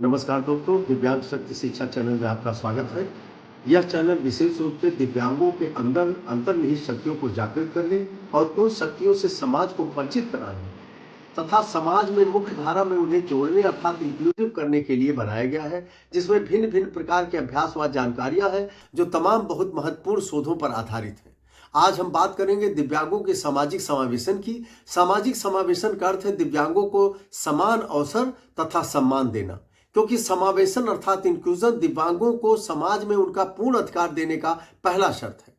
नमस्कार दोस्तों, दिव्यांग शक्ति शिक्षा चैनल में आपका स्वागत है। यह चैनल विशेष रूप से दिव्यांगों के अंदर अंतर्निहित शक्तियों को जागृत करने और उन शक्तियों से समाज को परिचित कराने तथा समाज में मुख्य धारा में उन्हें जोड़ने अर्थात इंक्लूसिव करने के लिए बनाया गया है, जिसमें भिन्न भिन्न प्रकार के अभ्यास व जानकारियां हैं जो तमाम बहुत महत्वपूर्ण शोधों पर आधारित है। आज हम बात करेंगे दिव्यांगों के सामाजिक समावेशन की। सामाजिक समावेशन का अर्थ है दिव्यांगों को समान अवसर तथा सम्मान देना, क्योंकि समावेशन अर्थात इंक्लूजन दिव्यांगों को समाज में उनका पूर्ण अधिकार देने का पहला शर्त है।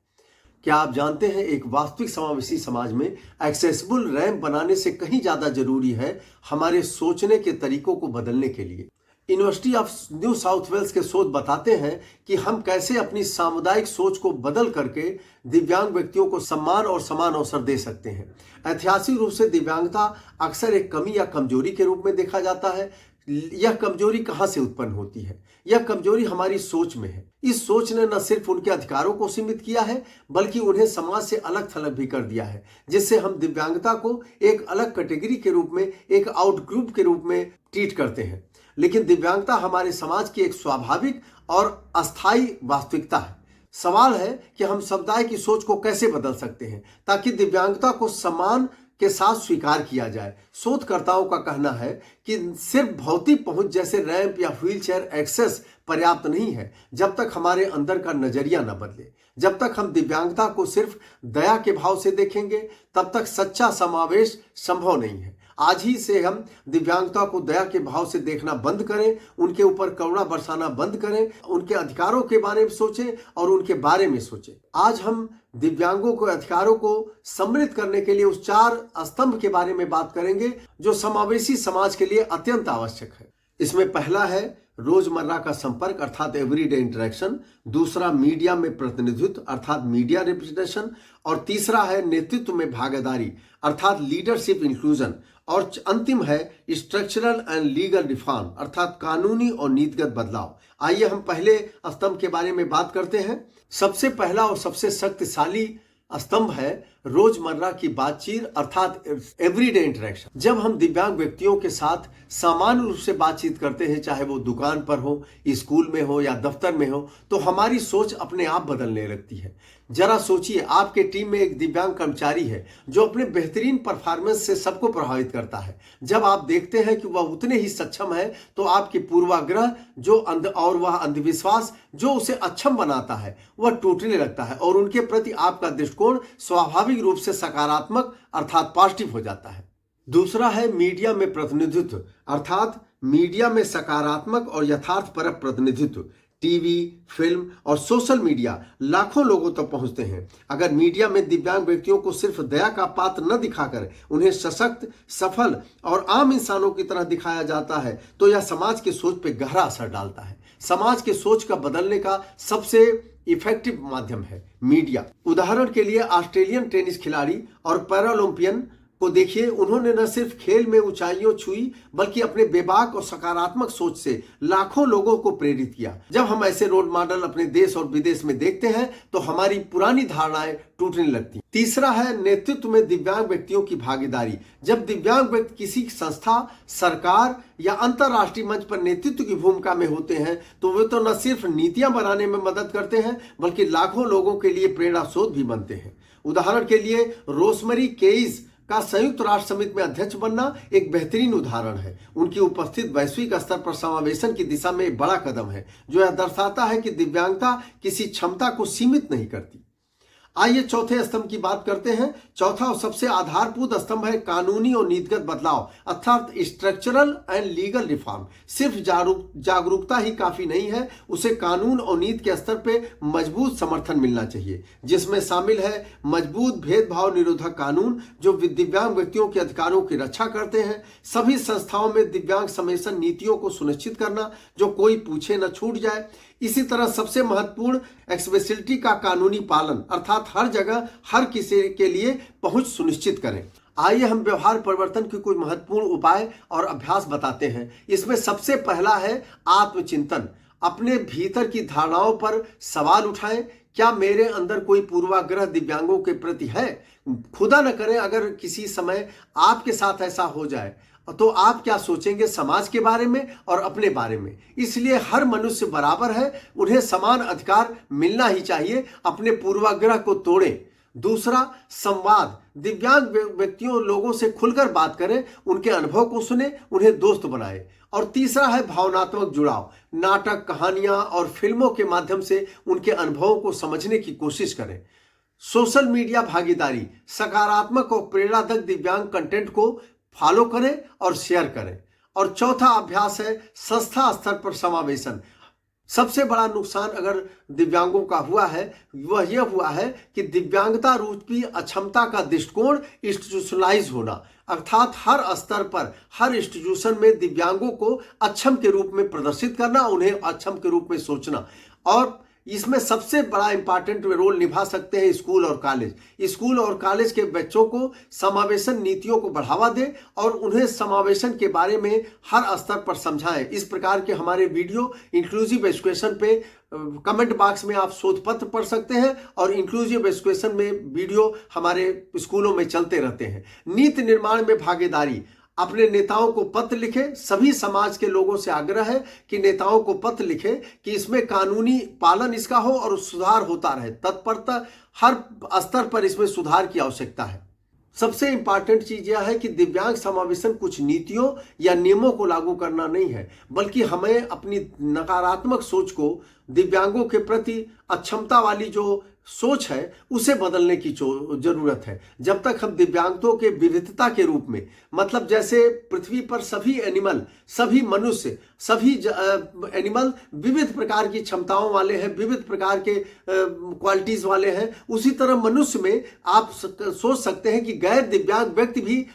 क्या आप जानते हैं, एक वास्तविक समावेशी समाज में एक्सेसिबल रैंप बनाने से कहीं ज्यादा जरूरी है हमारे सोचने के तरीकों को बदलने के लिए। University of New South Wales के शोध बताते हैं कि हम कैसे अपनी सामुदायिक सोच को बदल करके दिव्यांग व्यक्तियों को सम्मान और समान अवसर दे सकते हैं। ऐतिहासिक रूप से दिव्यांगता अक्सर एक कमी या कमजोरी के रूप में देखा जाता है। यह कमजोरी कहां से उत्पन्न होती है? यह कमजोरी हमारी सोच में है। इस सोच ने न सिर्फ उनके अधिकारों को सीमित किया है, बल्कि उन्हें समाज से अलग थलग भी कर दिया है, जिससे हम दिव्यांगता को एक अलग कैटेगरी के रूप में, एक आउटग्रुप के रूप में ट्रीट करते हैं। लेकिन दिव्यांगता हमारे समाज की एक स्वाभाविक और अस्थायी वास्तविकता है। सवाल है कि हम समुदाय की सोच को कैसे बदल सकते हैं ताकि दिव्यांगता को सम्मान के साथ स्वीकार किया जाए। शोधकर्ताओं का कहना है कि सिर्फ भौतिक पहुंच जैसे रैंप या व्हीलचेयर एक्सेस पर्याप्त नहीं है जब तक हमारे अंदर का नजरिया न बदले। जब तक हम दिव्यांगता को सिर्फ दया के भाव से देखेंगे, तब तक सच्चा समावेश संभव नहीं है। आज ही से हम दिव्यांगता को दया के भाव से देखना बंद करें, उनके ऊपर करुणा बरसाना बंद करें, उनके अधिकारों के बारे में सोचें और उनके बारे में सोचें। आज हम दिव्यांगों के अधिकारों को सम्मिलित करने के लिए उस 4 स्तंभ के बारे में बात करेंगे जो समावेशी समाज के लिए अत्यंत आवश्यक है। इसमें पहला है रोजमर्रा का संपर्क अर्थात एवरीडे इंटरेक्शन, दूसरा मीडिया में प्रतिनिधित्व अर्थात मीडिया रिप्रेजेंटेशन, और तीसरा है नेतृत्व में भागीदारी अर्थात लीडरशिप इंक्लूजन, और अंतिम है स्ट्रक्चरल एंड लीगल रिफॉर्म अर्थात कानूनी और नीतिगत बदलाव। आइए हम पहले स्तंभ के बारे में बात करते हैं। सबसे पहला और सबसे शक्तिशाली स्तंभ है रोजमर्रा की बातचीत अर्थात एवरीडे इंटरेक्शन। जब हम दिव्यांग व्यक्तियों के साथ सामान्य रूप से बातचीत करते हैं, चाहे वो दुकान पर हो, स्कूल में हो या दफ्तर में हो, तो हमारी सोच अपने आप बदलने लगती है। जरा सोचिए, आपके टीम में एक दिव्यांग कर्मचारी है जो अपने बेहतरीन परफॉर्मेंस से सबको प्रभावित करता है। जब आप देखते हैं कि वह उतने ही सक्षम है, तो आपके पूर्वाग्रह और वह अंधविश्वास जो उसे अक्षम बनाता है वह टूटने लगता है और उनके प्रति आपका दृष्टिकोण स्वाभाविक रूप से सकारात्मक अर्थात पॉजिटिव हो जाता है। दूसरा है मीडिया में प्रतिनिधित्व अर्थात मीडिया में सकारात्मक और यथार्थपर प्रतिनिधित्व। टीवी, फिल्म और सोशल मीडिया लाखों लोगों तक पहुंचते हैं। अगर मीडिया में दिव्यांग व्यक्तियों को सिर्फ दया का पात्र न दिखाकर उन्हें सशक्त, सफल और आम इंसानों की तरह दिखाया जाता है, तो यह समाज की सोच पर गहरा असर डालता है। समाज के सोच का बदलने का सबसे इफेक्टिव माध्यम है मीडिया। उदाहरण के लिए ऑस्ट्रेलियन टेनिस खिलाड़ी और पैरालंपियन को देखिए, उन्होंने न सिर्फ खेल में ऊंचाइयों छुई, बल्कि अपने बेबाक और सकारात्मक सोच से लाखों लोगों को प्रेरित किया। जब हम ऐसे रोल मॉडल अपने देश और विदेश में देखते हैं, तो हमारी पुरानी धारणाएं टूटने लगती हैं। तीसरा है नेतृत्व में दिव्यांग व्यक्तियों की भागीदारी। जब दिव्यांग व्यक्ति किसी संस्था, सरकार या अंतर्राष्ट्रीय मंच पर नेतृत्व की भूमिका में होते हैं, तो वे तो न सिर्फ नीतियां बनाने में मदद करते हैं, बल्कि लाखों लोगों के लिए प्रेरणा स्रोत भी बनते हैं। उदाहरण के लिए रोजमेरी केइस का संयुक्त राष्ट्र समिति में अध्यक्ष बनना एक बेहतरीन उदाहरण है। उनकी उपस्थिति वैश्विक स्तर पर समावेशन की दिशा में एक बड़ा कदम है, जो यह दर्शाता है कि दिव्यांगता किसी क्षमता को सीमित नहीं करती। आइए चौथे स्तंभ की बात करते हैं। चौथा और सबसे आधारभूत स्तंभ है कानूनी और नीतिगत बदलाव अर्थात स्ट्रक्चरल एंड लीगल रिफॉर्म। सिर्फ जागरूकता ही काफी नहीं है, उसे कानून और नीति के स्तर पे मजबूत समर्थन मिलना चाहिए, जिसमें शामिल है मजबूत भेदभाव निरोधक कानून जो दिव्यांग व्यक्तियों के अधिकारों की रक्षा करते हैं। सभी संस्थाओं में दिव्यांग समावेशन नीतियों को सुनिश्चित करना जो कोई पूछे न छूट जाए। इसी तरह सबसे महत्वपूर्ण एक्सेसिबिलिटी का कानूनी पालन अर्थात हर जगह हर किसी के लिए पहुंच सुनिश्चित करें। आइए हम व्यवहार परिवर्तन के कुछ महत्वपूर्ण उपाय और अभ्यास बताते हैं। इसमें सबसे पहला है आत्मचिंतन। अपने भीतर की धारणाओं पर सवाल उठाएं। क्या मेरे अंदर कोई पूर्वाग्रह दिव्यांगों के प्रति है? खुदा न करे अगर किसी समय आपके साथ ऐसा हो जाए। तो आप क्या सोचेंगे समाज के बारे में और अपने बारे में। इसलिए हर मनुष्य बराबर है, उन्हें समान अधिकार मिलना ही चाहिए। अपने पूर्वाग्रह को तोड़ें। दूसरा, संवाद। दिव्यांग व्यक्तियों लोगों से खुलकर बात करें, उनके अनुभव को सुने, उन्हें दोस्त बनाए। और तीसरा है भावनात्मक जुड़ाव। नाटक, कहानियां और फिल्मों के माध्यम से उनके अनुभवों को समझने की कोशिश करें। सोशल मीडिया भागीदारी। सकारात्मक और प्रेरणादायक दिव्यांग कंटेंट को फॉलो करें और शेयर करें। और चौथा अभ्यास है संस्था स्तर पर समावेशन। सबसे बड़ा नुकसान अगर दिव्यांगों का हुआ है वह यह हुआ है कि दिव्यांगता रूपी अक्षमता का दृष्टिकोण इंस्टीट्यूशनलाइज होना, अर्थात हर स्तर पर हर इंस्टीट्यूशन में दिव्यांगों को अक्षम के रूप में प्रदर्शित करना, उन्हें अक्षम के रूप में सोचना। और इसमें सबसे बड़ा इंपॉर्टेंट रोल निभा सकते हैं स्कूल और कॉलेज। स्कूल और कॉलेज के बच्चों को समावेशन नीतियों को बढ़ावा दें और उन्हें समावेशन के बारे में हर स्तर पर समझाएं। इस प्रकार के हमारे वीडियो इंक्लूसिव एजुकेशन पे कमेंट बॉक्स में आप शोध पत्र पढ़ सकते हैं और इंक्लूसिव एजुकेशन में वीडियो हमारे स्कूलों में चलते रहते हैं। नीति निर्माण में भागीदारी। अपने नेताओं को पत्र लिखें। सभी समाज के लोगों से आग्रह है कि नेताओं को पत्र लिखें कि इसमें कानूनी पालन इसका हो और सुधार होता रहे। तत्परता हर स्तर पर इसमें सुधार की आवश्यकता है। सबसे इंपॉर्टेंट चीज यह है कि दिव्यांग समावेशन कुछ नीतियों या नियमों को लागू करना नहीं है, बल्कि हमें अपनी नकारात्मक सोच को दिव्यांगों के प्रति अक्षमता वाली जो सोच है उसे बदलने की जरूरत है। जब तक हम दिव्यांगों के विविधता के रूप में, मतलब जैसे पृथ्वी पर सभी एनिमल, सभी मनुष्य, सभी एनिमल विविध प्रकार की क्षमताओं वाले हैं, विविध प्रकार के क्वालिटीज वाले हैं, उसी तरह मनुष्य में आप सोच सकते हैं कि गैर दिव्यांग व्यक्ति भी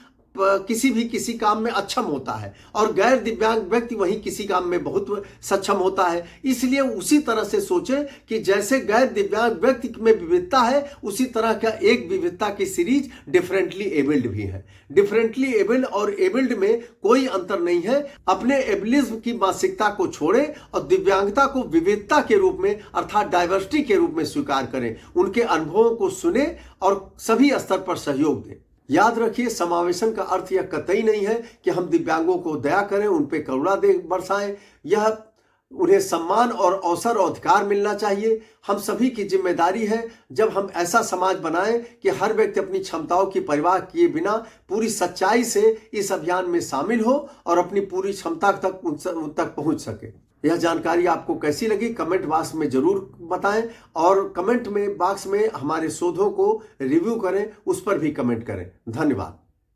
किसी काम में अक्षम होता है और गैर दिव्यांग व्यक्ति वहीं किसी काम में बहुत सक्षम होता है। इसलिए उसी तरह से सोचें कि जैसे गैर दिव्यांग व्यक्ति में विविधता है, उसी तरह का एक विविधता की सीरीज डिफरेंटली एबल्ड भी है। डिफरेंटली एबल्ड और एबल्ड में कोई अंतर नहीं है। अपने एबलिज्म की मानसिकता को छोड़ें और दिव्यांगता को विविधता के रूप में अर्थात डाइवर्सिटी के रूप में स्वीकार करें। उनके अनुभवों को सुने और सभी स्तर पर सहयोग दें। याद रखिए, समावेशन का अर्थ यह कतई नहीं है कि हम दिव्यांगों को दया करें, उन पे करुणा बरसाएं। यह उन्हें सम्मान और अवसर और अधिकार मिलना चाहिए। हम सभी की जिम्मेदारी है जब हम ऐसा समाज बनाएं कि हर व्यक्ति अपनी क्षमताओं की परवाह किए बिना पूरी सच्चाई से इस अभियान में शामिल हो और अपनी पूरी क्षमता तक उन तक पहुंच सके। यह जानकारी आपको कैसी लगी कमेंट बॉक्स में जरूर बताएं और कमेंट में बॉक्स में हमारे शोधों को रिव्यू करें, उस पर भी कमेंट करें। धन्यवाद।